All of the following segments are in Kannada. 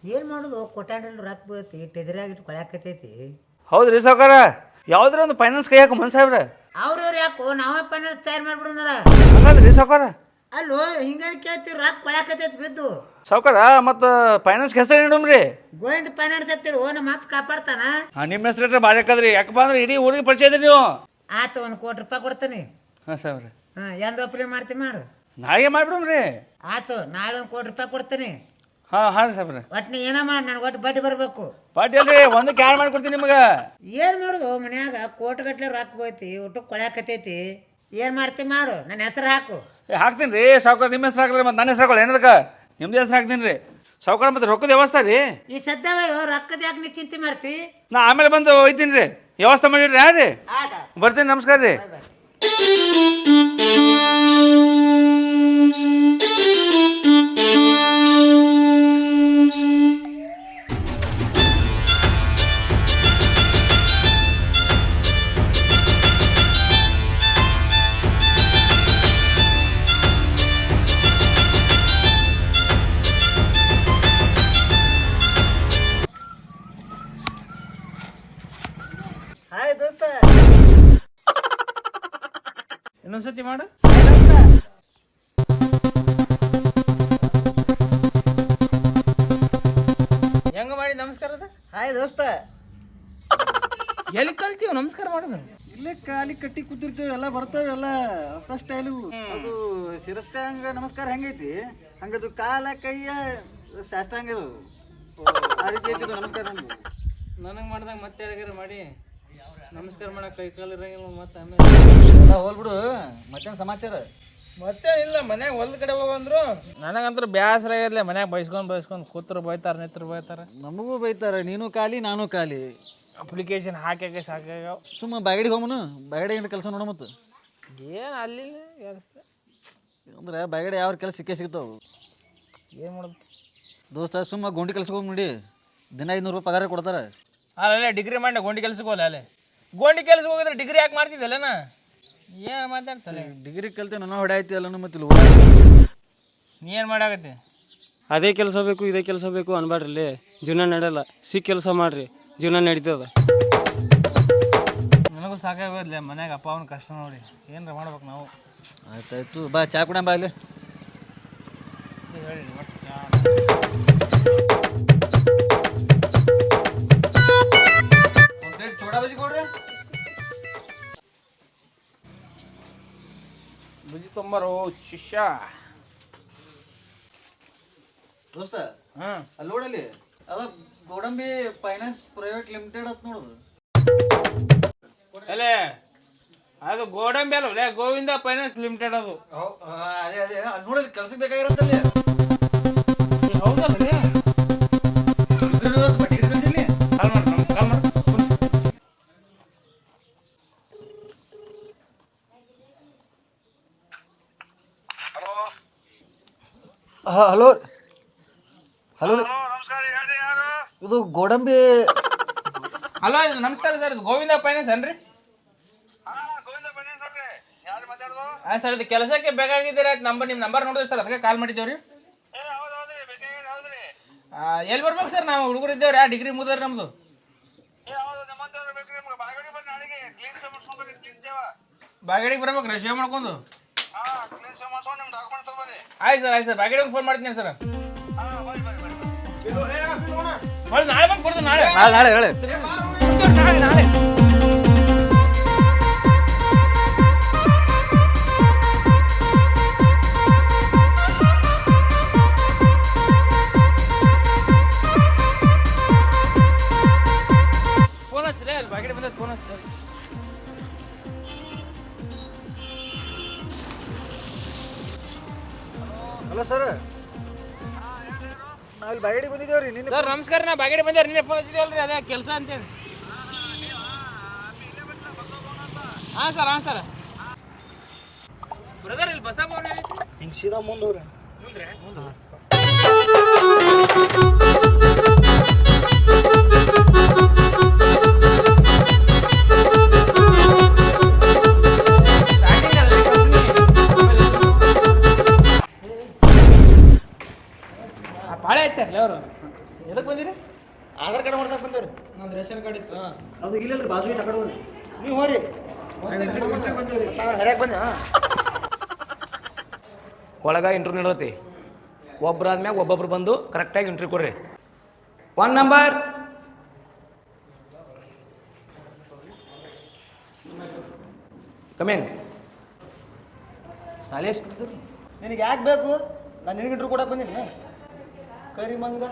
ಏನು ಮಾಡೋದು ಕೊಟ್ಟಾಂಡ್ರಲ್ಲಿ ರೊಕ್ಕ ಬೀಳ್ತಿ ಟೆಜರಿಯಾಗಿಟ್ಟು ಕೊಳಾಕತೈತಿ. ಹೌದ್ರಿ ಸಾವ್ಕಾರ, ಯಾವ್ದ್ರ ಒಂದು ಫೈನಾನ್ಸ್ ಕೈ ಹಾಕು ಮನ್ ಸಾಹೇಬ್ರ. ಅವ್ರವ್ರು ಯಾಕೋ ನಾವೇ ಫೈನಾನ್ಸ್ ತಯಾರು ಮಾಡ್ಬಿಡೋಣ. ಹಂಗಲ್ರಿ ಸಾವ್ಕಾರ? ಅಲ್ಲೋ ಹಿಂಗಾಗಿ ಕೇಳ್ತೀವಿ ರೊಕ್ಕ ಕೊಳಾಕತೈತಿ ಬಿದ್ದು. ಸಾವ್ಕಾರ ಮತ್ತು ಫೈನಾನ್ಸ್ ಹೆಸರು ಇಡಮ್ರಿ. ಗೋವಿಂದ ಫೈನಾನ್ಸ್ ಅಂತೇಳಿ ನಮ್ಮ ಅಪ್ಪ ಕಾಪಾಡ್ತಾನ. ನಿಮ್ಮ ಹೆಸರು ಬಾಳ್ಯಾಕದ್ರಿ, ಯಾಕಪ್ಪ ಅಂದ್ರೆ ಇಡೀ ಊರಿಗೆ ಪರಿಚಯ ಇದ್ರಿ ನೀವು. ಆತ 1 ಕೋಟಿ ರೂಪಾಯಿ ಕೊಡ್ತೀನಿ. ಹಾಂ ಸಾವ್ರ. ಎಂದು ಅಪ್ಲೈ ಮಾಡ್ತಿ ಮಾಡು. ನಾಳೆ ಮಾಡ್ಬಿಡಮ್ರಿ. ಆತು ನಾಳೆ 1 ಕೋಟಿ ರೂಪಾಯಿ ಕೊಡ್ತೀನಿ. ಹಾಂ ರೀ ಸಾಬ್ರ. ಒಟ್ಟು ನೀ ಏನೋ ಮಾಡಿ ನನಗೆ ಒಟ್ಟು ಬಡ್ಡಿ ಬರಬೇಕು. ಬಡ್ಡಿ ಅಲ್ರಿ, ಒಂದಕ್ಕೆ ಯಾರು ಮಾಡ್ಕೊಡ್ತೀನಿ ನಿಮಗೆ. ಏನು ಮಾಡೋದು ಮನ್ಯಾಗ ಕೋಟಿಗಟ್ಲೆ ರೊಕ್ಕ ಹೋಯ್ತಿ ಊಟಕ್ಕೆ ಕೊಳಾಕತೈತಿ. ಏನು ಮಾಡ್ತಿ ಮಾಡು, ನನ್ನ ಹೆಸರು ಹಾಕು. ಹಾಕ್ತೀನಿ ರೀ ಸಾವ್ಕಾರ, ನಿಮ್ಮ ಹೆಸರು ಹಾಕ್ರಿ ಮತ್ತು ನನ್ನ ಹೆಸರು ಹಾಕೋಲ್ಲ ಏನದಕ್ಕೆ, ನಿಮ್ದು ಹೆಸರು ಹಾಕ್ತೀನಿ ರೀ ಸಾವ್ಕಾರ. ಮತ್ತು ರೊಕ್ಕದ ವ್ಯವಸ್ಥೆ ರೀ ಈ ಸದ್ಯವೇ ರೊಕ್ಕದ ಯಾಕೆ ನೀ ಚಿಂತೆ ಮಾಡ್ತಿ? ನಾ ಆಮೇಲೆ ಬಂದು ಒಯ್ತೀನಿ ರೀ, ವ್ಯವಸ್ಥೆ ಮಾಡಿಡ್ರಿ. ಯಾರು ರೀ? ಬರ್ತೀನಿ, ನಮಸ್ಕಾರ ರೀ. ಹಾಯ್ ದೋಸ್ತ. ಇನ್ನೊಂದ್ಸತಿ ಮಾಡು. ಹೆಂಗ ಮಾಡಿ ನಮಸ್ಕಾರದ? ಹಾಯ್ ದೋಸ್ತ. ಎಲ್ಲಿ ಕಲ್ತೀವಿ ನಮಸ್ಕಾರ ಮಾಡೋದು? ಇಲ್ಲೇ ಕಾಲಿ ಕಟ್ಟಿ ಕೂತಿರ್ತೇವೆ, ಎಲ್ಲ ಬರ್ತಾವೆ, ಎಲ್ಲ ಹೊಸ ಸ್ಟೈಲು. ಅದು ಶಿರಷ್ಟಾಂಗ ನಮಸ್ಕಾರ ಹೆಂಗೈತಿ ಹಂಗದು ಕಾಲ ಕೈಯ ಶಾಸ್ತ್ರಾಂಗ ಆ ರೀತಿ ಐತಿ ನಮಸ್ಕಾರ. ನನಗೆ ಮಾಡ್ದಾಗ ಮತ್ತೆ ಯಾರಿಗಾರ ಮಾಡಿ ನಮಸ್ಕಾರ ಮಾಡಕ್ಕೆ ಕೈ ಕಾಲು ಇರಂಗಿಲ್ಲ. ಮತ್ತೆ ಆಮೇಲೆ ಹೋಲ್ಬಿಡು. ಮತ್ತೇನು ಸಮಾಚಾರ? ಮತ್ತೆ ಇಲ್ಲ, ಮನ್ಯಾಗ ಹೊಲ್ದ ಕಡೆ ಹೋಗಂದ್ರು ನನಗಂತೂ ಬೇಸರ ಆಗಿರ್ಲಿ. ಮನ್ಯಾಗ ಬೈಸ್ಕೊಂಡು ಕೂತ್ರು ಬೈತಾರೆ, ನಿತ್ರು ಬೈತಾರೆ. ನಮಗೂ ಬೈತಾರೆ, ನೀನು ಖಾಲಿ ನಾನು ಖಾಲಿ. ಅಪ್ಲಿಕೇಶನ್ ಹಾಕ್ಯಾಕೆ ಸಾಕಾಗ್ಯಾವ. ಸುಮ್ಮ ಬಾಗಡಿಗೆ ಹೋಮನು, ಬಾಗಡಿ ಏನು ಕೆಲಸ ನೋಡ. ಮತ್ತು ಏನು ಅಲ್ಲಿ ಕೆಲಸ ಅಂದ್ರೆ ಬಾಗಡಿ ಯಾವ ಕೆಲಸ ಸಿಗ್ತಾವು. ಏನು ಮಾಡೋದು ದೋಸ್ತ? ಸುಮ್ಮ ಗೋಂಡಿ ಕೆಲ್ಸಕ್ಕೆ ಹೋಗಿ ನೋಡಿ, ದಿನ 500 ರೂಪಾಯಿ ಪಗಾರ ಕೊಡ್ತಾರೆ. ಅಲ್ಲೇ ಡಿಗ್ರಿ ಮಾಡಿ ಗೋಂಡಿ ಕೆಲ್ಸಕ್ಕೆ ಹೋಗಲ್ಲ. ಅಲ್ಲೇ ಗೋಂಡಿ ಕೆಲ್ಸಕ್ಕೆ ಹೋಗಿದ್ರೆ ಡಿಗ್ರಿ ಯಾಕೆ ಮಾಡ್ತಿದ್ದಲ್ಲನ? ಏನು ಮಾತಾಡ್ತಾರೆ? ಡಿಗ್ರಿ ಕಲ್ತೆ ನನ್ನ ಹೊಡೆ ಆಯ್ತಿ ಅಲ್ಲ ಮತ್ತೆ. ನೀ ಏನು ಮಾಡಾಕತ್ತಿ? ಅದೇ ಕೆಲಸ ಬೇಕು ಇದೇ ಕೆಲಸ ಬೇಕು ಅನ್ಬೇಡ್ರಿ, ಜೀವನ ನಡೆಯಲ್ಲ. ಸಿಕ್ಕ ಕೆಲಸ ಮಾಡ್ರಿ, ಜೀವನ ನಡೀತದ. ನನಗೂ ಸಾಕಾಗೋದ್ಲೆ ಮನ್ಯಾಗ ಅಪ್ಪ ಅವನ ಕಷ್ಟ ನೋಡಿ. ಏನಾರ ಮಾಡ್ಬೇಕು ನಾವು. ಆಯ್ತಾಯ್ತು, ಬಾ ಚಾ ಕುಡಿಯಂ ಬಾ. ಇಲ್ಲಿ ಹೇಳಿ ಒಟ್ಟು ಚೋಡಾ ಬಜ್ಜಿ ಕೊಡ್ರಿ. ಬಜ್ಜಿ ತೊಂಬಾರೋ ಶಿಷ್ಯ. ದೋಸ್ತ ಹಾಂ ಅಲ್ಲಿ ನೋಡಲ್ಲಿ ಅದ ಗೋಡಂಬಿ ಫೈನಾನ್ಸ್ ಪ್ರೈವೇಟ್ ಲಿಮಿಟೆಡ್ ಅಂತ ನೋಡುದು. ಅಲ್ಲೇ ಅದು ಗೋಡಂಬಿ ಅಲ್ಲೇ ಗೋವಿಂದ ಫೈನಾನ್ಸ್ ಲಿಮಿಟೆಡ್. ಅದು ಅದೇ ಅದೇ ಅಲ್ಲಿ ನೋಡಲ್ಲಿ ಕೆಲ್ಸಕ್ಕೆ ಬೇಕಾಗಿರತ್ತಲ್ಲಿ. ಹೌದಲ್ಲ? ಹಲೋ ಹಲೋ, ಇದು ಗೋಡಂಬಿ. ಹಲೋ, ನಮಸ್ಕಾರ ಸರ್, ಇದು ಗೋವಿಂದ ಫೈನಾನ್ಸ್ ಏನ್ರಿ? ಹಾಂ ಸರ್, ಇದು ಕೆಲಸಕ್ಕೆ ಬೇಕಾಗಿದ್ದೀರ ನಿಮ್ಮ ನಂಬರ್ ನೋಡಿದ್ರಿ ಸರ್, ಅದಕ್ಕೆ ಕಾಲ್ ಮಾಡಿದ್ದೇವ್ರಿ. ಎಲ್ಲಿ ಬರ್ಬೇಕು ಸರ್? ನಾವು ಹುಡುಗರು ಇದ್ದೇವ್ರಿ, ಡಿಗ್ರಿ ಮುಗಿದ್ರಿ ನಮ್ದು. ಬಾಗಡಿಗೆ ಬರ್ಬೇಕ್ರಿ ಸೇವ್ ಮಾಡ್ಕೊಂಡು. ಆಯ್ತು ಸರ್, ಆಯ್ತು ಸರ್, ಬಾಗಡಿ ಫೋನ್ ಮಾಡ್ತೀನಿ ಸರ್. ನಾಳೆ ಬಂದು ಕೊಡ್ತೀನಿ. ನಾಳೆ ನಾಳೆ ಹೇಳಿ. ನಾಳೆ ಫೋನ್ ಹಚ್ಚಿರಿ, ಅಲ್ಲಿ ಬಾಗಡಿ ಬಂದ ಫೋನ್ ಹಚ್ಚಿರಿ. ಹಲೋ ಸರ್, ನಾವಿಲ್ಲಿ ಬಾಗಡಿ ಬಂದಿದ್ದೇವ್ರಿ. ನಿನ್ನೆ ಸರ್ ನಮಸ್ಕಾರ, ನಾ ಬಾಗಡಿ ಬಂದೇವ್ರಿ. ನಿನ್ನೆ ಫೋನ್ ಹಚ್ಚಿದೇವಲ್ರಿ, ಅದೇ ಕೆಲಸ ಅಂತೇಳಿ. ಹಾಂ ಸರ್, ಹಾಂ ಸರ್. ಬ್ರದರ್ ಇಲ್ಲಿ ಬಸ ಬೋನ್ ಹಿಂಗೆ ಸೀದಾ ಮುಂದವ್ರಿ. ಮುಂದೆ ಪಾಳೆ ಹಚ್ಚಾರಲ್ಲ ಅವರು. ಎದಕ್ಕೆ ಬಂದಿರಿ? ಆಧಾರ್ ಕಾರ್ಡ್ ಮಾಡ್ಸಕ್ಕೆ ಬಂದೇವ್ರಿ. ನಂದು ರೇಷನ್ ಕಾರ್ಡ್ ಇತ್ತು. ಅದು ಇಲ್ಲಲ್ರಿ ಬಾಜು ಆ ಕಡೆ ಹೋಗ್ರಿ. ನೀವು ಹೋರಿ ಹರ್ಯಾಕ್ ಬಂದೆ. ಒಳಗ ಇಂಟರ್ವ್ಯೂ ನಡೆದೈತಿ. ಒಬ್ಬರಾದ್ಮ್ಯಾಗ ಒಬ್ಬೊಬ್ರು ಬಂದು ಕರೆಕ್ಟಾಗಿ ಇಂಟರ್ವ್ಯೂ ಕೊಡ್ರಿ. 1 ನಂಬರ್. ಕಮೇನ್. ಶಾಲೆ ಎಷ್ಟು ನಿನಗೆ ಯಾಕೆ ಬೇಕು? ನಾನು ನಿನಗೆ ಇಂಟರ್ವ್ಯೂ ಕೊಡಕ್ಕೆ ಬಂದೀನಿ. ಕರಿಮಂಗ.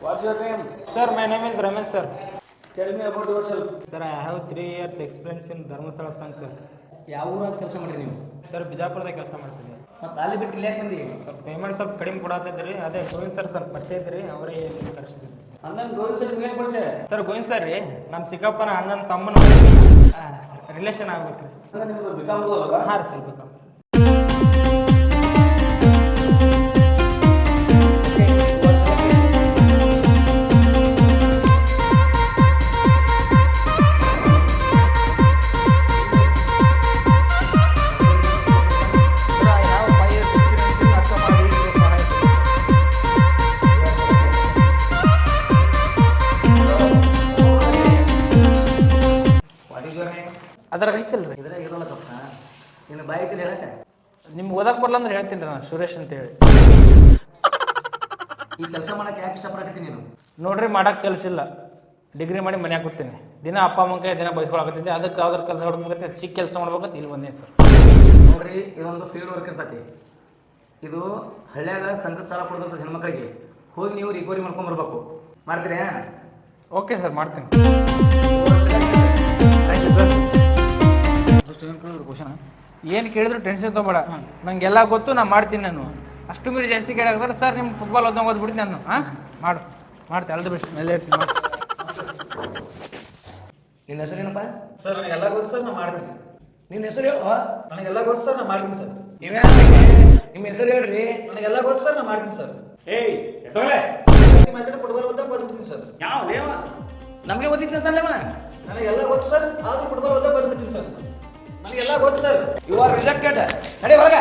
What's your name? Sir, my name is Ramesh, sir. Tell me about yourself. Sir, I have 3 years experience in Dharmasthala ಸಂಘ, sir. ಯಾವ ಊರಾಗ ಕೆಲಸ ಮಾಡಿರಿ ನೀವು? ಸರ್ ಬಿಜಾಪುರದಾಗ ಕೆಲಸ ಮಾಡ್ತಿದ್ದೆ. ಮತ್ತು ಅಲ್ಲಿ ಬಿಟ್ಟು ಇಲ್ಲಿ ಯಾಕೆ ಬಂದಿ? ಪೇಮೆಂಟ್ ಸ್ವಲ್ಪ ಕಡಿಮೆ ಕೊಡತ್ತಿದ್ರಿ, ಅದೇ ಗೋವಿಂದ್ ಸರ್ ಸ್ವಲ್ಪ ಪರಿಚಯ ಇದ್ರಿ, ಅವರೇ ಕರ್ಸಿದ್ರಿ. ಅಣ್ಣನ ಗೋವಿಂದ್ ಸರ್ ನಿಮ್ಗೆ ಪರಿಚಯ? ಸರ್ ಗೋವಿಂದ್ ಸರ್ ರೀ ನಮ್ಮ ಚಿಕ್ಕಪ್ಪನ ಅಣ್ಣನ ತಮ್ಮನ ರಿಲೇಷನ್ ಆಗ್ಬೇಕ್ರಿ. ನಿಮ್ದು ಬಿಕಾಮ್ ಓದೋದಲ್ಲ? ಹಾಂ ರೀ ಸರ್ ಬೇಕಾ. ಅದ್ರಾಗ ಐತಲ್ರಿ. ಇದ್ರಾಗ ಇರೋಲ್ಲ ಕಪ್ಪ. ನಿನ್ನ ಬಾಯಿ ಐತಿಲ್ಲ ಹೇಳಕ್ಕೆ? ನಿಮ್ಗೆ ಓದಕ್ಕೆ ಬರಲ್ಲ ಅಂದ್ರೆ ಹೇಳ್ತೀನಿ ರೀ ನಾನು, ಸುರೇಶ್ ಅಂತ ಹೇಳಿ. ಈ ಕೆಲಸ ಮಾಡಕ್ಕೆ ಯಾಕೆ ಇಷ್ಟಪಡಕತ್ತೀನಿ ನೀನು? ನೋಡ್ರಿ ಮಾಡಕ್ಕೆ ಕೆಲಸ ಇಲ್ಲ, ಡಿಗ್ರಿ ಮಾಡಿ ಮನ್ಯಾಗ ಕೂತೀನಿ. ದಿನ ಅಪ್ಪ ಅಮ್ಮನ ಕೈ ದಿನ ಬಯಸ್ಕೊಳಕತ್ತಿದ್ದೆ, ಅದಕ್ಕೆ ಯಾವ್ದಾರು ಕೆಲಸ ಹುಡುಕ್ಬೇಕತ್ತೆ, ಸಿಕ್ಕ ಕೆಲಸ ಮಾಡ್ಬೇಕಂತ ಇಲ್ಲಿ ಬಂದೇನು ಸರ್. ನೋಡ್ರಿ, ಇದೊಂದು ಫೀಲ್ಡ್ ವರ್ಕ್ ಇರ್ತೈತಿ. ಇದು ಹಳ್ಳ್ಯಾಗ ಸಂಘ ಸಾಲ ಕೊಡ್ತಿರ್ತದೆ ಹೆಣ್ಮಕ್ಳಿಗೆ. ಹೋಗಿ ನೀವು ರಿಕವರಿ ಮಾಡ್ಕೊಂಬರ್ಬೇಕು. ಮಾಡ್ತೀರಾ? ಓಕೆ ಸರ್, ಮಾಡ್ತೀನಿ. ಏನು ಕೇಳಿದ್ರು ಟೆನ್ಷನ್ ತೊಗೊಬೇಡ, ನಂಗೆಲ್ಲ ಗೊತ್ತು, ನಾನು ಮಾಡ್ತೀನಿ. ನಾನು ಅಷ್ಟು ಮೀರಿ ಜಾಸ್ತಿ ಕೇಳಾಕ್ತಾರೆ ಸರ್, ನಿಮ್ಮ ಫುಟ್ಬಾಲ್ ಓದ್ದಂಗೆ ಓದ್ಬಿಡ್ತೀನಿ ನಾನು. ಹಾಂ ಮಾಡ್ತೀನಿ, ಅಲ್ದ ಬೆಸ್ಟ್ ಮೇಲೆ ಹೇಳ್ತೀನಿ ಮಾಡಿ. ನಿನ್ನ ಹೆಸರೇನಪ್ಪ? ಸರ್ ನನಗೆಲ್ಲ ಗೊತ್ತು ಸರ್, ನಾನು ಮಾಡ್ತೀನಿ. ನಿನ್ನ ಹೆಸರು ಹೇಳು. ನನಗೆಲ್ಲ ಗೊತ್ತು ಸರ್, ನಾನು ಮಾಡ್ತೀನಿ ಸರ್. ನಿಮ್ಮ ಹೆಸರು ಹೇಳ್ರಿ. ನನಗೆಲ್ಲ ಗೊತ್ತು ಸರ್, ನಾನು ಮಾಡ್ತೀನಿ ಸರ್. ಏಯ್ ಎತ್ತೋಳೆ. ಮಾತಾಡಿ ಫುಟ್ಬಾಲ್ ಓದಕ್ಕೆ ಬಂದ್ಬಿಡ್ತೀನಿ ಸರ್. ಯಾವ ಲೇವ? ನಮಗೆ ಓದಿತ್ತಂತಲ್ಲಮ್ಮ. ನನಗೆಲ್ಲ ಗೊತ್ತು ಸರ್, ಆದ್ರೂ ಫುಟ್ಬಾಲ್ ಓದಕ್ಕೆ ಬಂದ್ಬಿಡ್ತೀನಿ ಸರ್. ನನಗೆಲ್ಲ ಗೊತ್ತು ಸರ್. You are rejected. ನಡಿ ಹೊರಗ.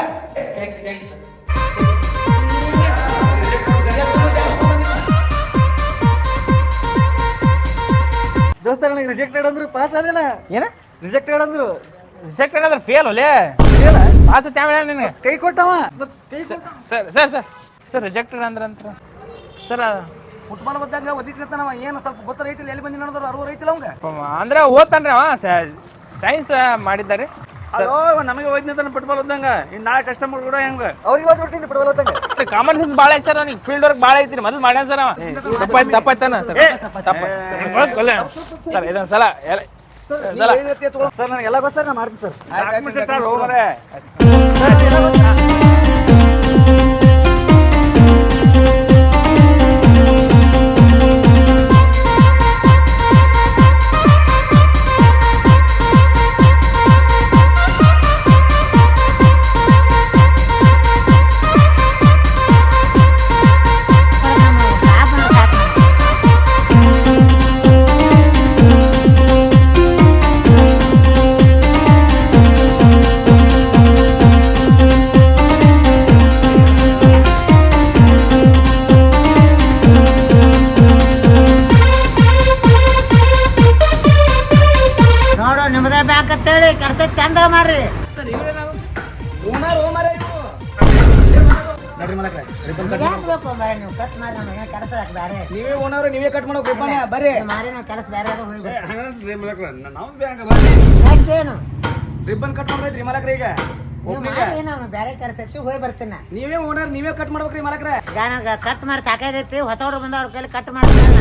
ದೋಸ್ತ ನನಗೆ ರಿಜೆಕ್ಟೆಡ್ ಅಂದ್ರು ಪಾಸ್ ಆದಿಲ್ಲ. ಏನ ರಿಜೆಕ್ಟೆಡ್ ಅಂದ್ರು ರಿಜೆಕ್ಟೆಡ್ ಅಂದ್ರೆ ಫೇಲ್ ಒಲೆ ಪಾಸ್ ತ್ಯಾವ ನಿನಗೆ ಕೈ ಕೊಟ್ಟವ. ಕೈ ಕೊಟ್ಟ sir sir sir sir rejected ಅಂದ್ರೆ ಅಂತ ಸರ್. ಫುಟ್ಬಾಲ್ ಓದ್ದಂಗ ಓದಿರ್ತಾನವ. ಏನು ಸ್ವಲ್ಪ ಗೊತ್ತೈತಿಲ್ಲ, ಎಲ್ಲಿ ಬಂದಿ ನೋಡಿದ್ರು 60 ಐತಿಲ್ಲ ಅವಂಗ. ಅಂದ್ರೆ ಓದ್ತಾನ್ರಿ ಅವ, ಸೈನ್ಸ್ ಮಾಡಿದ್ದಾರೆ. ಅಲೋ, ನಮಗೆ ಓದ್ನಿಂತಾನೆ ಫುಟ್ಬಾಲ್ ಓದಂಗ. ಇನ್ನು ನಾಳೆ ಕಸ್ಟಮರ್ ಕೂಡ ಹೆಂಗ ಅವ್ರಿಗೆ ಓದ್ಬಿಡ್ತೀನಿ ಫುಟ್ಬಾಲ್ ಓದಂಗ. ಕಾಮನ್ ಸೆನ್ಸ್ ಭಾಳ ಐತೆ ಸರ್, ಅವ್ನಿಗೆ ಫೀಲ್ಡ್ ವರ್ಕ್ ಭಾಳ ಐತಿ. ಮೊದಲು ಮಾಡ್ಯಾನ ಸರ್ ಅವ. ತಪ್ಪಾಯ್ತಾನ ಸರ್, ಸರ್ ಇದೊಂದು ಸಲ ಸರ್ ನನಗೆಲ್ಲ ಗೊತ್ತು ಸರ್, ನಾನು ಮಾಡ್ತೀನಿ ಸರ್. ನೋಡು ನಿಮ್ಮದೇ ಬ್ಯಾಂಕ್ ಅಂತೇಳಿ ಕೆಲಸ ಚಂದ ಮಾಡ್ರಿ. ನಡ್ರಿ ಮಾಡಕ. ಯಾಕೆ ಬೇಕು ಮರ ನೀವು ಕಟ್ ಮಾಡಿ ನಮಗೆ ಕೆಲಸ ಬೇರೆ. ನೀವೇ ಓನರ್, ನೀವೇ ಕಟ್ ಮಾಡೋ ಬರ್ರಿ. ಮಾರಿ ನಾವು ಕೆಲಸ ಬೇರೆ ಅದು ಹೋಗ್ಬೇಕು. ನಾವು ಬ್ಯಾಂಕ್ ಯಾಕೇನು ರಿಬ್ಬನ್ ಕಟ್ ಮಾಡ್ಬೇಕ್ರಿ ಮಲಕ್ರಿ. ಈಗ ನೀವು ಮಾಡಿ ನಾವು ಬೇರೆ ಕೆಲಸ ಐತಿ ಹೋಗಿ ಬರ್ತೀನಿ. ನೀವೇ ಓನರ್, ನೀವೇ ಕಟ್ ಮಾಡ್ಬೇಕ್ರಿ ಮಲಕ್ರೆ. ಈಗ ನನಗೆ ಕಟ್ ಮಾಡಿ ಸಾಕಾಗೈತಿ, ಹೊಸ ಹುಡುಗ ಬಂದ ಅವ್ರ ಕೈಲಿ ಕಟ್ ಮಾಡ್ತೀನಿ.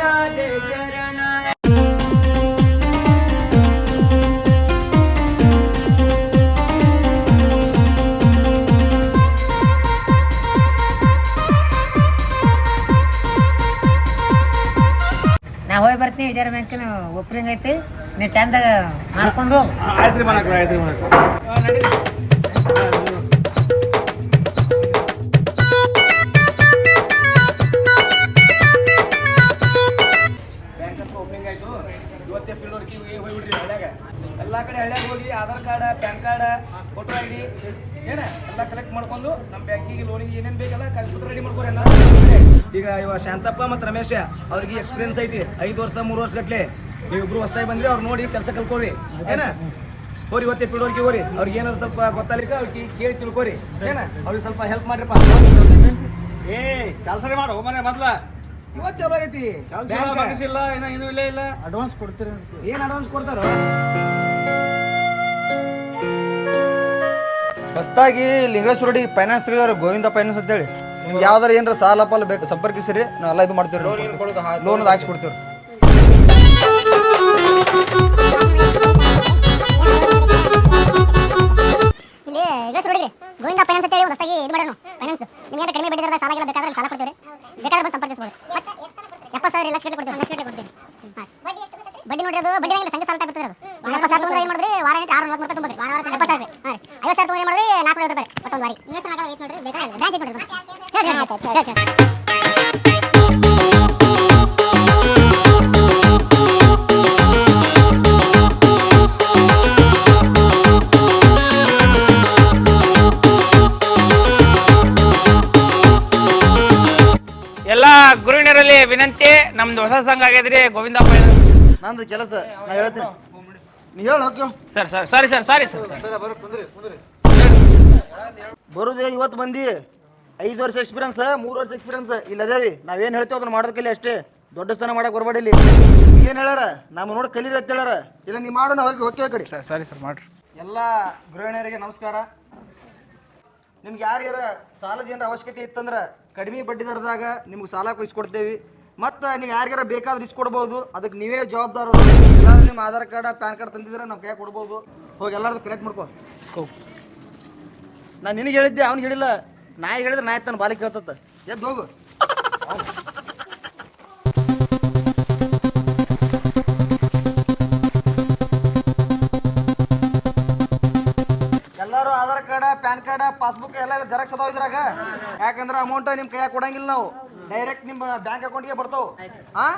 ರಾಧೆ ಶರಣ. ನಾ ಹೋಗಿ ಬರ್ತೀನಿ ವಿಜಯ ಬ್ಯಾಂಕಿನ ಒಪ್ರಿಂಗ್ ಐತಿ ನೀವು ಚಂದಾಗ ಮಾಡ್ಕೊಂಡು ಹೋಗು. ಆಯ್ತ್ರಿ ಮಾಡಕ್ರಿ ಆಯ್ತ್ರಿ ಮಾಡಕ್ರಿ ಬ್ಯಾಂಕ್ ಅಂತ ಓಪನಿಂಗ್ ಆಯ್ತು ಇವತ್ತೇ ಫೀಲ್ಡ್ ವರ್ಕಿಗೆ ಹೋಗ್ಬಿಟ್ರಿ ಹಳ್ಳ್ಯಾಗ ಎಲ್ಲ ಕಡೆ ಹಳ್ಳ್ಯಾಗ ಹೋಗಿ Aadhaar card PAN card voter I D ಏನ ಎಲ್ಲ ಕಲೆಕ್ಟ್ ಮಾಡ್ಕೊಂಡು ನಮ್ಮ ಬ್ಯಾಂಕಿಗೆ ಲೋನಿಗೆ ಏನೇನು ಬೇಕಲ್ಲ ಕಾಗದಪತ್ರ ರೆಡಿ ಮಾಡ್ಕೊರಿ ಅಣ್ಣ. ಈಗ ಇವ ಶಾಂತಪ್ಪ ಮತ್ತು ರಮೇಶ ಅವ್ರಿಗೆ ಎಕ್ಸ್ಪೀರಿಯನ್ಸ್ ಐತಿ 5 ವರ್ಷ 3 ವರ್ಷ ಗಟ್ಲೆ ನೀವಿಬ್ರು ಹೊಸ್ತಾಗಿ ಬಂದ್ರಿ ಅವ್ರು ನೋಡಿ ಕೆಲಸ ಕಲ್ಕೋರಿ ಏನ ಹೋರಿ ಇವತ್ತೇ ಫೀಲ್ಡ್ ವರ್ಕಿಗೆ ಹೋರಿ ಅವ್ರಿಗೆ ಏನಾದ್ರು ಸ್ವಲ್ಪ ಗೊತ್ತಾಗ್ಲಿಕ್ಕೆ ಅವ್ರಿಗೆ ಕೇಳಿ ತಿಳ್ಕೊರಿ ಏನ ಅವ್ರಿಗೆ ಸ್ವಲ್ಪ ಹೆಲ್ಪ್ ಮಾಡ್ರಿಪ್ಪ. ಏ ಕೆಲಸನೇ ಮಾಡು ಮನೆ ಮೊದ್ಲ ಇವತ್ತು ಚಲೋ ಆಗೈತಿ ಇಲ್ಲ ಏನೂ ಇಲ್ಲೇ ಇಲ್ಲ ಅಡ್ವಾನ್ಸ್ ಕೊಡ್ತೀರಿ ಏನು ಅಡ್ವಾನ್ಸ್ ಕೊಡ್ತಾರೋ ಹೊಸ್ದಾಗಿ ಲಿಂಗೇಶ್ವರಡಿ ಫೈನಾನ್ಸ್ ತೆಗೆದವ್ರು ಗೋವಿಂದ ಫೈನಾನ್ಸ್ ಅಂತೇಳಿ ನಿಮ್ಗೆ ಯಾವ್ದಾರು ಏನಾರ ಸಾಲ ಪಾಲ ಬೇಕು ಸಂಪರ್ಕಿಸಿರಿ ನಾವೆಲ್ಲ ಇದು ಮಾಡ್ತೀವಿ ಲೋನ್ ಹಾಕ್ಸಿ ಕೊಡ್ತೀವಿ. ಇಲ್ಲಿ ಇಂಗ್ಲಿಷ್ ನೋಡಿದ್ರಿ ಗೋವಿಂದ ಫೈನಾನ್ಸ್ ಅಂತ ಹೇಳಿ ಒಂದು ಹೊಸದಾಗಿ ಇದು ಮಾಡೋಣ ಫೈನಾನ್ಸ್ ನಿಮಗೆ ಕಡಿಮೆ ಬಡ್ಡಿ ದರದ ಸಾಲ ಬೇಕಾದ್ರೆ ಸಾಲ ಕೊಡ್ತೀವಿ ಬೇಕಾದ್ರೆ ಬಂದು ಸಂಪರ್ಕಿಸಬಹುದು. 70,000 ಲಕ್ಷ ಕೊಡ್ತೀವಿ 1 ಲಕ್ಷ ಕೊಡ್ತೀವಿ. ಬಡ್ಡಿ ನೋಡ್ರಿ ಅದು ಬಡ್ಡಿ ಹಂಗಿಲ್ಲ ಸಂಘ ಸಾಲ ಟೈಪ್ ಇರ್ತದೆ ಅದು 70,000 ತಗೊಂಡ್ರೆ ಏನು ಮಾಡಿದ್ರಿ ವಾರ 640 ರೂಪಾಯಿ ತುಂಬಿದ್ರಿ ವಾರ 70,000 ರೂಪಾಯಿ ಹಾಂ 50,000 ತಗೊಂಡ್ರೆ ಮಾಡಿದ್ರಿ 450 ರೂಪಾಯಿ ಒಟ್ಟೊಂದು ವಾರಿ ಇಂಗ್ಲಿಷ್ ನಾಗ ಐತೆ ನೋಡ್ರಿ ಬೇಕಾಗಿಲ್ಲ ಬ್ರಾಂಚ್ ಐತೆ ನೋಡ್ರಿ ಎಲ್ಲ ಗುರುವಿನರಲ್ಲಿ ವಿನಂತಿ, ನಮ್ದು ಹೊಸ ಸಂಘ ಆಗ್ಯದ್ರಿ ಗೋವಿಂದ ನಂದು ಕೆಲಸ ನಾ ಹೇಳ್ತೀನಿ ನೀ ಹೇಳು ಓಕೆ. ಸರ್ ಸಾರಿ ಸರ್ ಬರುದೇ ಇವತ್ತು ಮಂದಿ 5 ವರ್ಷ ಎಕ್ಸ್ಪೀರಿಯನ್ಸ್ 3 ವರ್ಷ ಎಕ್ಸ್ಪೀರಿಯನ್ಸ್ ಇಲ್ಲ ಅದೇವಿ ನಾವೇನು ಹೇಳ್ತೇವೆ ಅದನ್ನ ಮಾಡೋದಕ್ಕಿಲ್ಲ ಅಷ್ಟೇ ದೊಡ್ಡ ಸ್ಥಾನ ಮಾಡಕ್ಕೆ ಬರಬೇಡಿ. ಇಲ್ಲಿ ಏನು ಹೇಳ್ಯಾರ ನಮ್ಮ ನೋಡಿ ಕಲೀರಿ ಅಂತ ಹೇಳ್ಯಾರ ಇಲ್ಲ ನೀವು ಮಾಡು ನಾವು ಹೋಗಿ ಓಕೆ ಕಡೆ. ಸರಿ ಸರ್ ಮಾಡ್ರಿ. ಎಲ್ಲ ಗೃಹಿಣಿಯರಿಗೆ ನಮಸ್ಕಾರ. ನಿಮ್ಗೆ ಯಾರ್ಯಾರ ಸಾಲದ ಏನಾರ ಅವಶ್ಯಕತೆ ಇತ್ತಂದ್ರೆ ಕಡಿಮೆ ಬಡ್ಡಿ ದರದಾಗ ನಿಮ್ಗೆ ಸಾಲ ಕೊಡಿಸ್ಕೊಡ್ತೇವೆ. ಮತ್ತು ನೀವು ಯಾರಿಗಾರ ಬೇಕಾದ್ರೆ ಇಸ್ಕೊಡ್ಬೋದು, ಅದಕ್ಕೆ ನೀವೇ ಜವಾಬ್ದಾರರು. ಎಲ್ಲರೂ ನಿಮ್ಮ ಆಧಾರ್ ಕಾರ್ಡ್ ಪ್ಯಾನ್ ಕಾರ್ಡ್ ತಂದಿದ್ರೆ ನಮ್ಮ ಕೈ ಕೊಡ್ಬೋದು. ಹೋಗಿ ಎಲ್ಲರದು ಕಲೆಕ್ಟ್ ಮಾಡ್ಕೊ. ನಾನು ನಿನಗೆ ಹೇಳಿದ್ದೆ ಅವ್ನಿಗೆ ಹೇಳಿಲ್ಲ. ನಾಯಿ ಹೇಳಿದ್ರೆ ನಾಯಿ ತನ್ನ ಬಾಲಿಗೆ ಕೇಳ್ತತ್ತ. ಎದ್ದು ಹೋಗು. ಎಲ್ಲರೂ Aadhaar card PAN card passbook ಎಲ್ಲ ಜೆರಾಕ್ಸ್ ಅದಾವ ಇದ್ರಾಗ. ಯಾಕಂದ್ರೆ ಅಮೌಂಟ್ ನಿಮ್ಮ ಕೈಯಾಗ ಕೊಡಂಗಿಲ್ಲ, ನಾವು ಡೈರೆಕ್ಟ್ ನಿಮ್ಮ ಬ್ಯಾಂಕ್ ಅಕೌಂಟ್ಗೆ ಬರ್ತಾವೆ. ಹಾಂ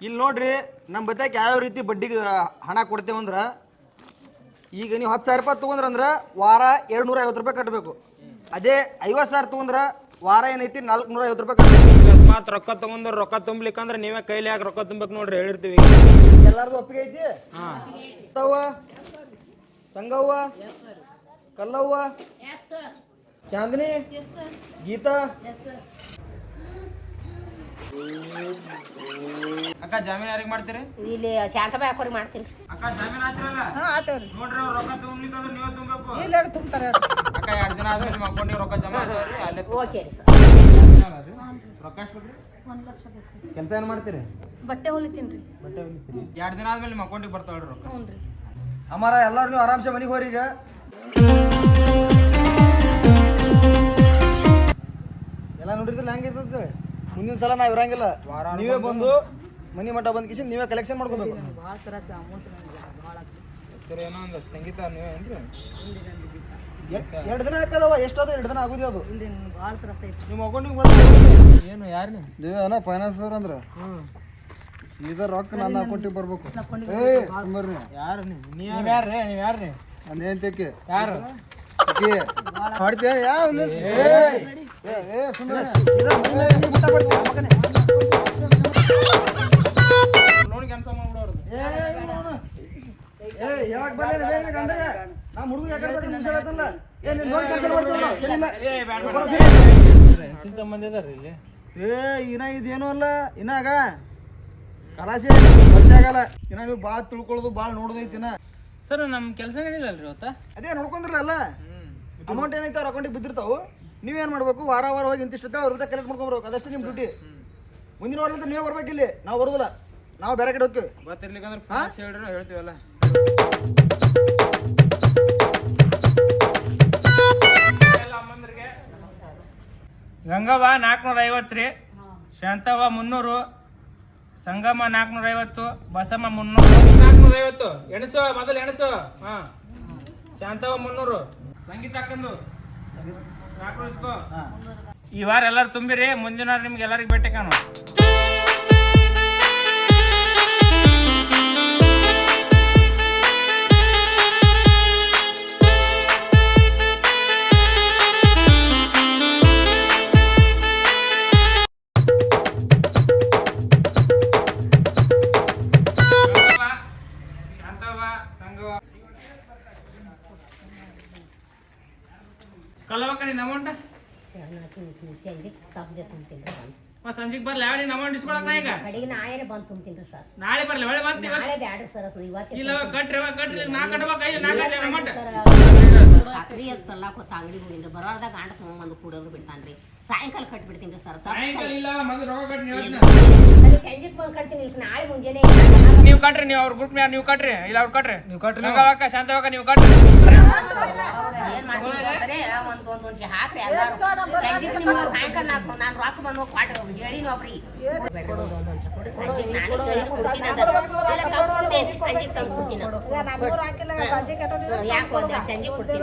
ಇಲ್ಲಿ ನೋಡ್ರಿ ನಮ್ಮ ಬತ್ತಾಕ ಯಾವ ರೀತಿ ಬಡ್ಡಿಗೆ ಹಣ ಕೊಡ್ತೇವಂದ್ರೆ ಈಗ ನೀವು 10,000 ರೂಪಾಯಿ ತೊಗೊಂಡ್ರಂದ್ರೆ ವಾರ 250 ರೂಪಾಯಿ ಕಟ್ಟಬೇಕು. ಅದೇ 50,000 ತೊಗೊಂಡ್ರೆ ವಾರ ಏನೈತಿ 450 ರೂಪಾಯಿ ಕಟ್ಟಬೇಕು. ಅಕಸ್ಮಾತ್ ರೊಕ್ಕ ತಗೊಂಡ್ರೆ ರೊಕ್ಕ ತುಂಬಲಿಕ್ಕಂದ್ರೆ ನೀವೇ ಕೈಲಿ ಯಾಕೆ ರೊಕ್ಕ ತುಂಬಬೇಕು ನೋಡ್ರಿ ಹೇಳಿರ್ತೀವಿ. ಎಲ್ಲಾರ್ದು ಒಪ್ಪಿಗೆ ಐತಿ. ಸಂಗವ್ವ ಕಲ್ಲವ್ವ ಚಾಂದಿನಿ ಗೀತಾ ಅಕ್ಕ ಜಾಮೀನ್ ಯಾರಿಗೆ ಮಾಡ್ತೀರಿ? ಇಲ್ಲಿ ಶಾಂತಬಾಯಿ ಹಾಕೋರಿಗೆ ಮಾಡ್ತೀನಿ. ಅಕ್ಕ ಜಾಮೀನ್ ಹಾಕಿರಲ್ಲ ನೋಡ್ರಿ ಅವ್ರು ರೊಕ್ಕ ತುಂಬಲಿಕ್ಕಂದ್ರೆ ನೀವೇ ತುಂಬಬೇಕು. ಅಕ್ಕ 2 ದಿನ ಆದ್ಮೇಲೆ ನಿಮ್ಮ ಅಕೌಂಟಿಗೆ ರೊಕ್ಕ ಜಮಾ ಆಗ್ತಾವ್ರಿ ಅಲ್ಲೇ ಓಕೆ ರೀ ಸರ್. ರೊಕ್ಕ ಎಷ್ಟು ಬಿಡ್ರಿ? 1 ಲಕ್ಷ ಬೇಕು. ಕೆಲಸ ಏನು ಮಾಡ್ತೀರಿ? ಬಟ್ಟೆ ಹೊಲಿತೀನಿ ರೀ. 2 ದಿನ ಆದ್ಮೇಲೆ ನಿಮ್ಮ ಅಕೌಂಟಿಗೆ ಬರ್ತಾವ್ರಿ ರೊಕ್ಕ. ಹ್ಞೂ ರೀ. ಅಮ್ಮಾರ ಎಲ್ಲರೂ ನೀವು ಆರಾಮ್ಸೆ ಮನೆಗೆ ಹೋರಿ. ಈಗ ಎಲ್ಲ ನೋಡಿದ್ರಲ್ಲ ಹೆಂಗಿರ್ತದೆ. ಮುಂದಿನ ಸಲ ನಾವು ಇರಂಗಿಲ್ಲ, ನೀವೇ ಬಂದು ಮನಿ ಮಠ ಬಂದ್ ಕಿಸಿ ನೀವೇ ಕಲೆಕ್ಷನ್ ಮಾಡ್ಕೋಬೇಕು. ಸರ್ ಏನೋ ಒಂದು ಸಂಗೀತ ನೀವೇ ಏನ್ರಿ? 2 ದಿನ ಹಾಕದವ ಎಷ್ಟಾದ್ರು 2 ದಿನ ಆಗುದಿ ಅದು. ನಿಮ್ಮ ಅಕೌಂಟಿಗೆ ಬರ್ತಾವ್ರಿ ಏನು ಯಾರು ನೀವೇನ ಫೈನಾನ್ಸ್ ಅವ್ರ ಅಂದ್ರೆ ಸೀದಾ ರೊಕ್ಕ ನನ್ನ ಅಕೌಂಟಿಗೆ ಬರ್ಬೇಕು. ಯಾರು ನೀವು ಯಾರ್ರಿ ಅನೇಂತಕ್ಕೆ ಯಾರು ಮಾಡ್ತೇನೆ ಯಾವ ನೋಡಿ ಕ್ಯಾನ್ಸಲ್ ಮಾಡ್ಬಿಡೋರು. ನಮ್ಮ ಹುಡುಗ ಎಂತ ಮಂದಿ ಅದಾರ ಇಲ್ಲಿ? ಇನ್ನ ಇದೇನು ಅಲ್ಲ ಇನ್ನಾಗ ಕಲಾಶೆ ಮತ್ತೆ ಆಗಲ್ಲ. ಇನ್ನ ನೀವು ಭಾಳ ತಿಳ್ಕೊಳ್ಳೋದು ಭಾಳ ನೋಡೋದೈತಿ. ಇನ್ನ ಸರ್ ನಮ್ಮ ಕೆಲಸ ಏನಿಲ್ಲ ಅಲ್ರಿ ಇವತ್ತ? ಅದೇ ನೋಡ್ಕೊಂಡ್ರಲ್ಲ ಅಮೌಂಟ್ ಏನೈತೆ ಅವ್ರ ಅಕೌಂಟಿಗೆ ಬಿದ್ದಿರ್ತಾವು. ನೀವೇನು ಮಾಡ್ಬೇಕು ವಾರ ವಾರ ಹೋಗಿ ಇಂತಿಷ್ಟ ಅವ್ರ ಕಲೆಕ್ಟ್ ಮಾಡ್ಕೊಂಡ್ಬರ್ಬೇಕು. ಅದಷ್ಟೇ ನಿಮ್ಮ ಡ್ಯೂಟಿ. ಮುಂದಿನ ವಾರದಿಂದ ನೀವೇ ಬರ್ಬೇಕು ಇಲ್ಲಿ, ನಾವು ಬರೋದಿಲ್ಲ, ನಾವು ಬೇರೆ ಕಡೆ ಹೋಗ್ತೀವಿ. ಗೊತ್ತಿರ್ಲಿಕ್ಕಂದ್ರೆ ಹೇಳ್ರಿ ಹೇಳ್ತೀವಲ್ಲ. ಗಂಗವ್ವ 450 ರೀ, ಶಾಂತವ್ವ 300, ಸಂಗಮ 450, ಬಸಮ್ಮ 300. 450 ಎಣಸು, ಮೊದಲು ಎಣಸು. ಹಾ, ಶಾಂತವ್ವ 300, ಸಂಗೀತ ಹಾಕೊಂಡು 400 ಇಸ್ಕೋ. ಈ ವಾರ ಎಲ್ಲರೂ ತುಂಬಿರಿ, ಮುಂದಿನ ವಾರ ನಿಮ್ಗೆ ಎಲ್ಲರಿಗೂ ಭೇಟಿ ಕಾಣು. ಕಲ್ಲವಕ್ಕ ನಿನ್ನ ಅಮೌಂಟ್ ಸಂಜೆಗೆ ಬರ್ಲಿ. ಯಾವ ನಿನ್ನ ಅಮೌಂಟ್ ಇಸ್ಕೊಳಕ್ ನಾ ಈಗ ಕಡೆಗೆ ನಾಳೆ ಬಂದು ತುಂಬ್ತೀನಿ ಸರ್. ನಾಳೆ ಬರ್ಲಿ, ಒಳ್ಳೆ ಬಂತು. ನಾಳೆ ಬ್ಯಾಡ್ರಿ ಸರ್, ಇವತ್ತು ಇಲ್ಲ ಕಟ್ರಿ ನಾ ಕಟ್ಬೇಕು. ನಾ ಕಟ್ಲಿ ಅಮೌಂಟ್ ಸಾಕ್ರಿ ಅದು ಕಲ್ಲಾಕೋತ ಅಂಗಡಿ ಹೋಗಿನ್ರಿ, ಬರೋದಾಗ ಗಂಡ ತೊಗೊಂಬಂದು ಕುಡಿಯೋದು ಬಿಟ್ಟಾನ್ರಿ. ಸಾಯಂಕಾಲ ಕಟ್ಬಿಡ್ತೀನಿ ಸರ್. ಸಾಯಂಕಾಲ ಇಲ್ಲ, ಮೊದಲು ರೊಕ್ಕ ಕಟ್ಟಿ ನೀವು ಸಂಜೆಗೆ ಬಂದು ಕಟ್ತೀನಿ, ನಾಳೆ ಮುಂಜಾನೆ ನೀವು ಕಟ್ರಿ. ನೀವು ಅವ್ರ ಗ್ರೂಪ್ ನೀವು ಕಟ್ರಿ, ಇಲ್ಲ ಅವ್ರು ಕಟ್ರಿ. ನೀವು ಕಟ್ರಿ, ಅಕ್ಕ ಶಾಂತವಕ್ಕ ನೀವು ಕಟ್ರಿ. ಏನ್ ಮಾಡ್ತೀನಿ ಸರಿ, ಒಂದ್ ಹಾಕ್ರಿ ಎಲ್ಲಾರು. ಸಂಜೆಗೆ ನಿಮ್ಗೆ ಸಾಯಂಕಾಲ ನಾನು ರೊಕ್ಕ ಬಂದು ಕೊಟ್ಟು ಹೇಳಿನ ಒಬ್ರಿ ಸಂಜೆಗೆ ನಾನು ಕೇಳಿ ಕೊಡ್ತೀನಿ ಅಂದ್ರೆ ಸಂಜೆಗೆ ತಂದು ಕೊಡ್ತೀನಿ. ಯಾಕೆ ಒಂದೆರಡು ಸಂಜೆ ಕೊಡ್ತೀನಿ,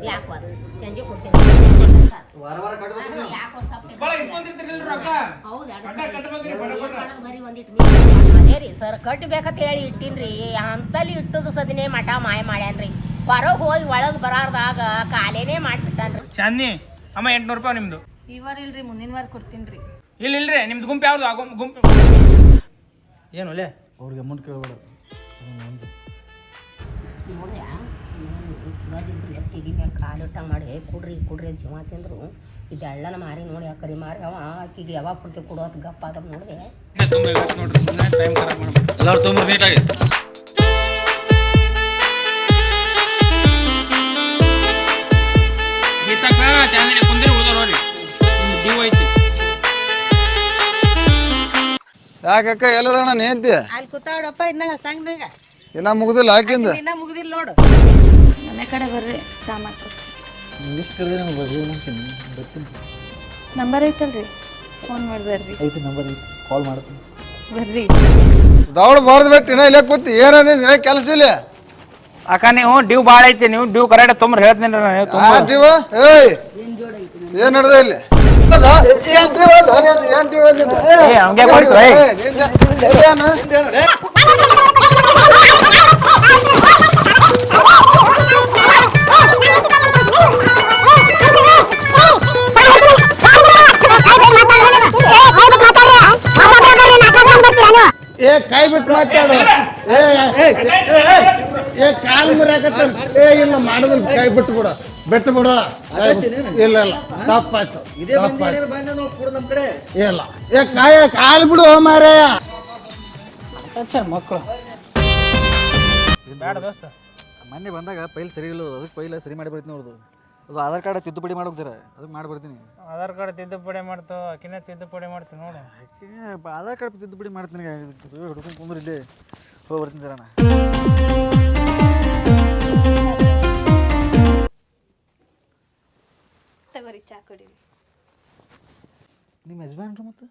ಯಾಕೆ ಅದು ಸಂಜೆ ಕೊಡ್ತೀನಿ. ಅದೇ ರೀ ಸರ್, ಕಟ್ಟಬೇಕಂತ ಹೇಳಿ ಇಟ್ಟಿನ್ರಿ, ಅಂತಲ್ಲಿ ಇಟ್ಟದು ಸದಿನೇ ಮಠ ಮಾಯ ಮಾಡ್ಯಾನ್ರಿ. ಹೊರಗೆ ಹೋಗಿ ಒಳಗೆ ಬರಾರ್ದಾಗ ಕಾಲೇನೇ ಮಾಡ್ಬಿಟ್ಟಾನ್ರಿ. ಚಾಂದಿನಿ ಅಮ್ಮ 800 ರೂಪಾಯಿ ನಿಮ್ದು. ಈ ವಾರ ಇಲ್ರಿ, ಮುಂದಿನ ವಾರ ಕೊಡ್ತೀನಿ. ಇಲ್ರಿ ನಿಮ್ದು ಗುಂಪು ಯಾವ್ದು? ಗುಂಪು ಏನು ಒಲೆ ಅವ್ರಿಗೆ ಅಮೌಂಟ್ ಕೇಳಬೇಡ. ನೋಡ್ಯಾ ಟಿವಿ ಮೇಲೆ ಕಾಲಿಟ್ಟ ಮಾಡಿ ಕುಡ್ರಿ ಕುಡ್ರಿ ಜೀವ ತಿಂದ್ರು. ಇದೆಲ್ಲನ ಮಾರಿ ನೋಡಿ ಆ ಕರಿ ಮಾರಿ ಅವ ಆಕಿಗೆ ಯಾವಾಗ ಕೊಡ್ತೀವಿ ಕೊಡೋದು ಗಪ್ಪ ಅದ ನೋಡಿದೆ. ಎಲ್ಲರೂ ತುಂಬ ನೀಟಾಗಿ ಚಾಂದಿನಿ ಕುಂದ್ರಿ ಉಳ್ದೋರಿ ಜೀವ ಐತಿ. ಯಾಕಕ್ಕ ಎಲ್ಲದಣ್ಣ ನೇಂತಿ ಅಲ್ಲಿ ಕೂತಾಡಪ್ಪ, ಇನ್ನ ಸಂಘನಾಗ ಇನ್ನ ಮುಗ್ದಿಲ್ಲ ಹಾಕಿಂದ ಇನ್ನ ಮುಗಿದಿಲ್ಲ ನೋಡು. ಮನೆ ಕಡೆ ಬರ್ರಿ, ಚಾ ಮಾಡ್ಕೊಡ್ತೀನಿ. ಇಂಗ್ಲೀಷ್ ಕರೆದ್ರೆ ನಮ್ಗೆ ಬರ್ರಿ ಅಂತೀನಿ, ಬರ್ತೀನಿ. ನಂಬರ್ ಐತಲ್ರಿ, ಫೋನ್ ಮಾಡಿ ಬರ್ರಿ. ಐತಿ ನಂಬರ್ ಐತಿ, ಕಾಲ್ ಮಾಡ್ತೀನಿ ಬರ್ರಿ. ದೌಡ್ ಬಾರ್ದು ಬಿಟ್ಟು ಇನ್ನ ಇಲ್ಲ ಕೂತಿ ಏನಂದ್ರೆ ನಿನ್ನ ಕೆಲಸ ಇಲ್ಲ. ಅಕ್ಕ ನೀವು ಡ್ಯೂ ಭಾಳ ಐತಿ, ನೀವು ಡ್ಯೂ ಕರೆಕ್ಟ್ ತೊಂಬ್ರಿ ಹೇಳ್ತೀನಿ ರೀ. ಏಯ್ ಏನ್ ನಡೆದ ಇಲ್ಲಿ? ಹಂಗೆ ಕೊಡ್ತು ಏ ಕೈ ಬಿಟ್ಟು ಮಾತಾಡು. ಏ ಕಾಲು ಮುರಿಯಾಕತ್ತ. ಏ ಇಲ್ಲ ಮಾಡುದಿಲ್ಲ, ಕೈ ಬಿಟ್ಟು ಬಿಡು, ಬಿಟ್ಟು ಬಿಡು. ಇಲ್ಲ ಇಲ್ಲ ತಪ್ಪಾಯ್ತು, ಇಲ್ಲ. ಏ ಕಾಲು ಬಿಡು ಮಾರಾಯ. ಮಕ್ಕಳು ಬೇಡ ದೋಸ್ತ. ಮೊನ್ನೆ ಬಂದಾಗ ಪೈಲ್ ಸರಿ ಇಲ್ಲ, ಅದಕ್ಕೆ ಪೈಲ ಸರಿ ಮಾಡಿ ಬರ್ತೀನಿ ಅವ್ರದ್ದು. ಅದು ಆಧಾರ್ ಕಾರ್ಡ್ ತಿದ್ದುಪಡಿ ಮಾಡೋಗ್ತಾರೆ, ಅದಕ್ಕೆ ಮಾಡಿ ಬರ್ತೀನಿ. ಆಧಾರ್ ಕಾರ್ಡ್ ತಿದ್ದುಪಡಿ ಮಾಡ್ತು, ಆಕಿನ ತಿದ್ದುಪಡಿ ಮಾಡ್ತೀವಿ ನೋಡು. ಆಧಾರ್ ಕಾರ್ಡ್ ತಿದ್ದುಪಡಿ ಮಾಡ್ತೀನಿ, ಹುಡ್ಕೊಂಡು ಕುಂದ್ರೆ ಇಲ್ಲಿ ಹೋಗಿ ಬರ್ತೀನಿ ಸರಣ್ಣ. ತಗೋರಿ ಚಾ ಕುಡೀರಿ. ನಿಮ್ಮ ಯಜಮಾನ್ರು ಮತ್ತು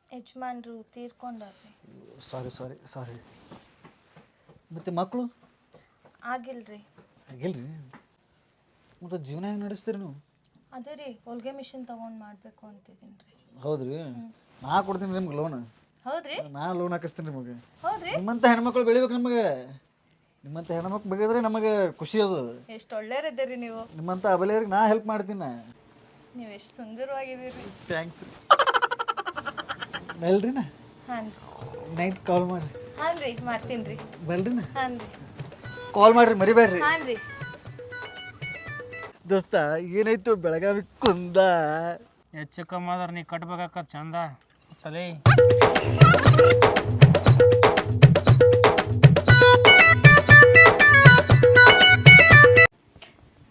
ಯಜಮಾನ್ರು ತೀರ್ಕೊಂಡ್ರಿ. ಸಾರಿ ಮತ್ತು ಮಕ್ಕಳು ಆಗಿಲ್ರಿ. ಆಗಿಲ್ರಿ? ಮತ್ತು ಜೀವನ ಹೆಂಗೆ ನಡೆಸ್ತೀರಿ ನೀವು? ಅದೇ ರೀ, ಹೊಲಿಗೆ ಮಿಷಿನ್ ತೊಗೊಂಡು ಮಾಡಬೇಕು ಅಂತಿದ್ದೀನಿ ರೀ. ಹೌದ್ರಿ, ನಾ ಕೊಡ್ತೀನಿ ನಿಮ್ಗೆ ಲೋನ್. ಹೌದ್ರಿ? ನಾ ಲೋನ್ ಹಾಕಿಸ್ತೀನಿ ನಿಮಗೆ. ಹೌದ್ರಿ? ನಿಮ್ಮಂಥ ಹೆಣ್ಮಕ್ಳು ಬೆಳಿಬೇಕು ನಮಗೆ. ನಿಮ್ಮಂಥ ಹೆಣ್ಮಕ್ಳು ಬೆಳೆದ್ರೆ ನಮಗೆ ಖುಷಿ ಅದು. ಎಷ್ಟು ಒಳ್ಳೆಯರಿದ್ದೀರಿ ನೀವು. ನಿಮ್ಮಂಥ ಅಬಲೆಯರಿಗೆ ನಾ ಹೆಲ್ಪ್ ಮಾಡ್ತೀನಿ. ನೀವು ಎಷ್ಟು ಸುಂದರವಾಗಿದ್ದೀರಿ. ಥ್ಯಾಂಕ್ಸ್. ಬಲ್ರಿನ? ಹಾಂ ರೀ. ನೈಟ್ ಕಾಲ್ ಮಾಡಿರಿ. ಹಾಂ ರೀ, ಮಾಡ್ತೀನಿ ರೀ. ಬಲ್ರಿನ? ಹಾಂ ರೀ. ಕಾಲ್ ಮಾಡಿರಿ, ಮರಿಬೇಡ್ರಿ. ಹಾಂ ರೀ. ದೋಸ್ತ ಏನಾಯ್ತು ಬೆಳಗಾವಿ ಕುಂದ? ಹೆಚ್ಚು ಕಮ್ಮಿ ಆದ್ರೆ ನೀ ಕಟ್ಬೇಕಾಕ ಚಂದ ತಲೆ.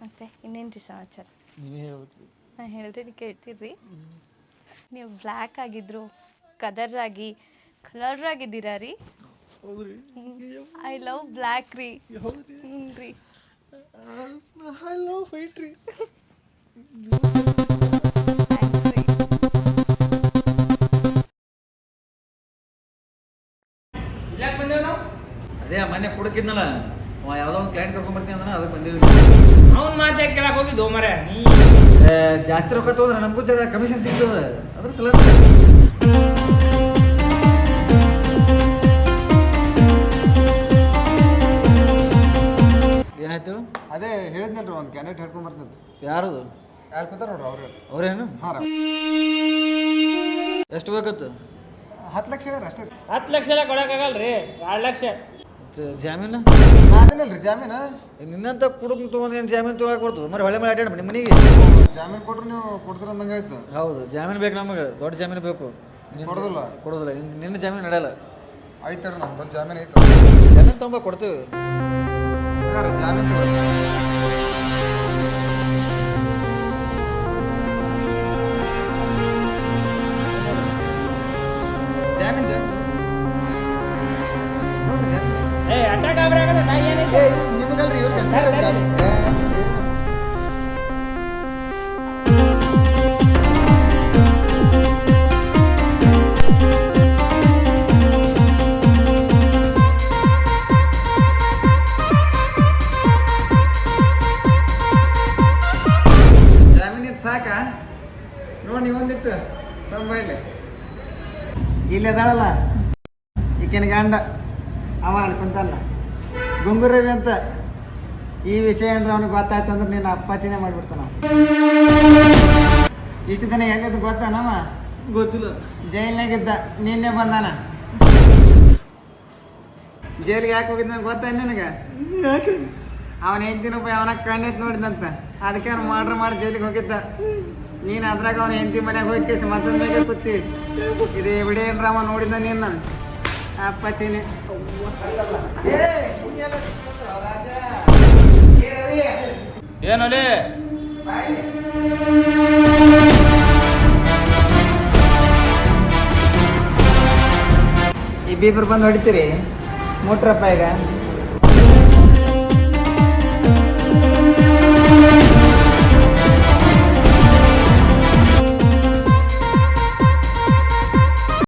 ಮತ್ತೆ ಇನ್ನೇನು ರೀ ಸಮಾಚಾರ? ನೀವೇ ಹೇಳ್ಬೇಕು. ನಾನು ಹೇಳಿದ್ರೆ ಕೇಳ್ತೀರಿ. ನೀವು ಬ್ಲ್ಯಾಕ್ ಆಗಿದ್ರು ಕದರ್ ಆಗಿ ಕಲರ್ ಆಗಿದ್ದೀರಾ ರೀ. ಐ ಲವ್ ಬ್ಲ್ಯಾಕ್ ರೀ. ಹ್ಞೂ ರೀ. ಐ ಲವ್ ವೈಟ್ ರೀ. ಥ್ಯಾಂಕ್ಸ್ ರೀ. ಯಾಕೆ ಬಂದೇವ್ ನಾವು? ಅದೇ ಮೊನ್ನೆ ಕುಡಕಿದ್ನಲ್ಲ ಯಾವುದೋ ಒಂದು ಕ್ಲೈಂಟ್ ಕರ್ಕೊಂಡ್ ಬರ್ತೀನಿ ಅಂದ್ರೆ ಅದಕ್ಕೆ ಬಂದೀವಿ. ಅವ್ನ ಮಾತೆ ಕೇಳಕ್ ಹೋಗಿದ್ದು ಮರೆ. ಜಾಸ್ತಿ ರೊಕ್ಕ ತಗೋದ್ರೆ ನಮಗೂ ಜರ ಕಮಿಷನ್ ಸಿಗ್ತದೆ ಅದ್ರ ಸಲ. ಏನಾಯ್ತು? ಅದೇ ಹೇಳಿದ್ನಲ್ರಿ ಒಂದು ಕ್ಯಾಂಡಿಡೇಟ್ ಹೇಳ್ಕೊಂಡ್ ಬರ್ತಂತ. ಯಾರದು? ಯಾರು ಕೂತಾರ ನೋಡ್ರಿ ಅವ್ರು. ಅವ್ರೇನು? ಹಾಂ ಎಷ್ಟು ಬೇಕತ್ತು? 10 ಲಕ್ಷ ಹೇಳ್ಯಾರ ಅಷ್ಟೇ. 10 ಲಕ್ಷ ಎಲ್ಲ ಕೊಡಕ್ಕಾಗಲ್ರಿ, 2 ಲಕ್ಷ. ಜಾಮೀನು? ನಾನೇನಲ್ರಿ ಜಾಮೀನು. ನಿನ್ನಂತ ಕುಡುಕ್ ತೊಗೊಂಡು ಏನು ಜಾಮೀನು ತೊಗೊಳಕ್ ಬರ್ತದೆ? ಮರಿ ಹೊಳೆ ಮೇಲೆ ಅಡ್ಡಾಡ ನಿಮ್ಮ ಮನೆಗೆ. ಜಾಮೀನು ಕೊಟ್ರೆ ನೀವು ಕೊಡ್ತೀರ ಅಂದಂಗಾಯ್ತು. ಹೌದು, ಜಾಮೀನು ಬೇಕು ನಮಗೆ, ದೊಡ್ಡ ಜಾಮೀನು ಬೇಕು. ಕೊಡೋದಿಲ್ಲ? ಕೊಡೋದಿಲ್ಲ. ನಿನ್ನ ಜಾಮೀನು ನಡೆಯಲ್ಲ. ಆಯ್ತು ನಮ್ಮ ಬಲ್ಲಿ ಜಾಮೀನು ಐತೆ. ಜಾಮೀನು ತೊಗೊಂಬ ಕೊಡ್ತೀವಿ. ಜಾಮೀನು ತಗೋರಿ. ಜಾಮೀನು ಜಾಮೀನು ನೋಡ್ರಿ ಜಾಮೀನು. ಅಡ್ಡ ಗಾಬರಿ ಆಗದ ನಾ ಏನೈತೆ? ನಿಮಗಲ್ರಿ ಇವ್ರಿಗೆ ಅಷ್ಟೇ ಜಾಮೀನು. ಜಾಮೀನಿಟ್ಟು ಸಾಕಾ? ನೋಡಿ ಒಂದಿಟ್ಟು ತಂಬೈಲಿ ಇಲ್ಲಿ ಅದಾಳಲ್ಲ ಈಕಿನ ಗಂಡ ಅವ ಅಲ್ಲಿ ಕುಂತಲ್ಲ ಗುಂಗುರವಿ ಅಂತ. ಈ ವಿಷಯ ಏನ್ರ ಅವ್ನಿಗೆ ಗೊತ್ತಾಯ್ತು ಅಂದ್ರೆ ನೀನು ಅಪ್ಪಾಚಿನೇ ಮಾಡಿಬಿಡ್ತಾನ. ಇಷ್ಟು ದಿನ ಎಲ್ಲಿದ್ದು ಗೊತ್ತಾನವ? ಗೊತ್ತಿಲ್ಲ. ಜೈಲ್ನಾಗಿದ್ದ, ನಿನ್ನೆ ಬಂದಾನ. ಜೈಲಿಗೆ ಯಾಕೆ ಹೋಗಿದ್ದ ಗೊತ್ತಾಯ್ತು ನಿನಗೆ? ಅವನ ಹೆಂಡತಿನ ಅವನ ಕಣ್ಣೈತ್ ನೋಡಿದಂತ, ಅದಕ್ಕೆ ಅವ್ನು ಮಾಡ್ರ್ ಮಾಡಿ ಜೈಲಿಗೆ ಹೋಗಿದ್ದ. ನೀನು ಅದ್ರಾಗ ಅವನ ಹೆಂಡತಿ ಮನೆಯಾಗ ಹೋಗಿ ಕೇಸಿ ಮತ್ತೊಂದು ಮೇಲೆ ಕೂತಿ ಇದು ವಿಡಿಯೋ ಏನ್ರ ಅವ ನೋಡಿದ್ದ ನೀನು ಅಪ್ಪಾಚಿನೇ. ಏನೋಲಿ ಇಬ್ಬಿಬ್ರು ಬಂದು ಹೊಡಿತೀರಿ 3 ರೂಪಾಯಿಗ.